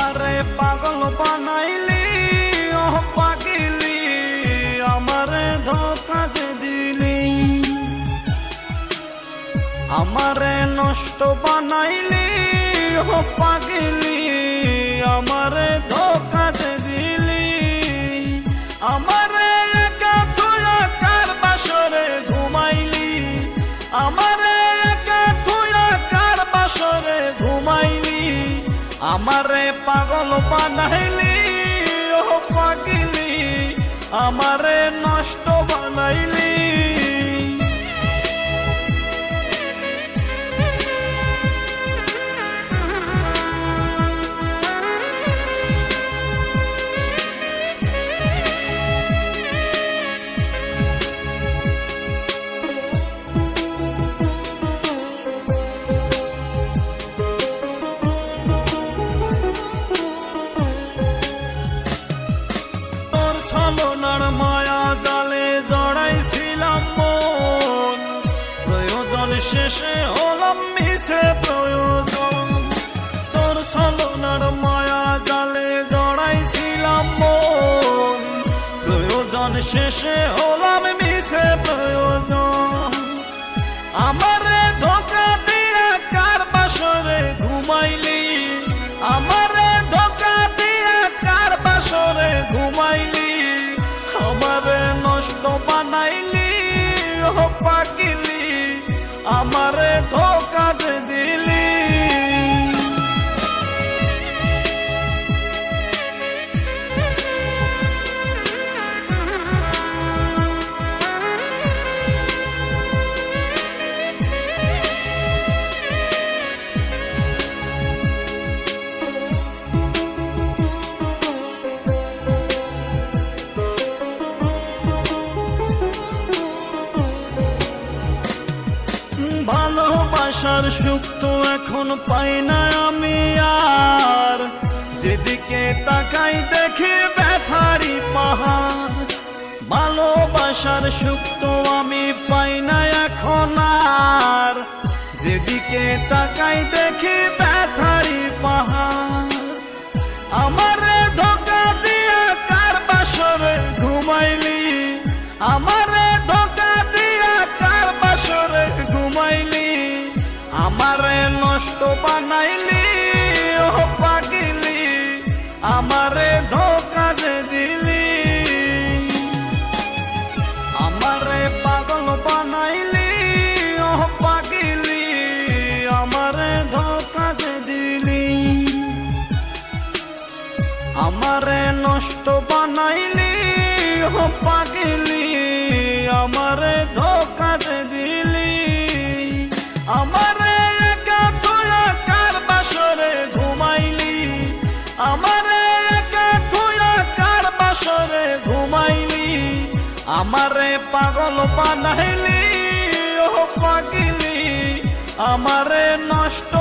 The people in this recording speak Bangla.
আমারে পাগল বানাইলি ও পাগলি, আমারে ধোঁকা যে দিলি। আমারে নষ্ট বানাইলি ও পাগলি, আমারে ধোঁকা যে দিলি। আমারে একা তুইয়া কার বাসরে ঘুমাইলি, আমারে একা তুইয়া কার বাসরে ঘুমাইলি। আমারে পাগল বানাইলি ও পাগলি, আমারে নষ্ট বানাইলি। ছলনার মায়া জালে জড়াইছিলাম মন, প্রয়োজন শেষে হলাম মিছে প্রয়োজন। তোর ছলনার মায়া জালে জড়াইছিলাম মন, প্রয়োজন শেষে হলাম মিছে প্রয়োজন। আমারে ধোঁকা দিয়া কার বাসরে ঘুমাইলি, আমারে ধোঁকা দিয়া কার বাসরে ঘুমাইলি। আমারে নষ্ট বানাইলি ও পাগলি, আমারে ধোঁকা যে দিলি। ভালোবাসার সুখ তো এখন পাই না আমি আর, যেদিকে তাকাই দেখি ব্যথারি পাহাড়। ভালোবাসার সুখ তো আমি পাই না এখন আর, যেদিকে তাকাই দেখি ব্যথারি পাহাড়। আমারে ধোঁকা দিয়া কার বাসরে ঘুমাইলি, আমারে ধোঁকা দিয়া কার বাসরে ঘুমাইলি। আমারে নষ্ট বানাইলি ও পাগলি, আমারে ধোঁকা যে দিলি। আমারে পাগল বানাইলি ও পাগলি, আমারে ধোঁকা যে দিলি। আমারে নষ্ট বানাইলি ও পাগলি, আমারে ধোঁকা যে দিলি। আমারে একা তুইয়া কার বাসরে ঘুমাইলি, আমারে একা তুইয়া কার বাসরে ঘুমাইলি। আমারে পাগল বানাইলি ও পাগলি, আমারে নষ্ট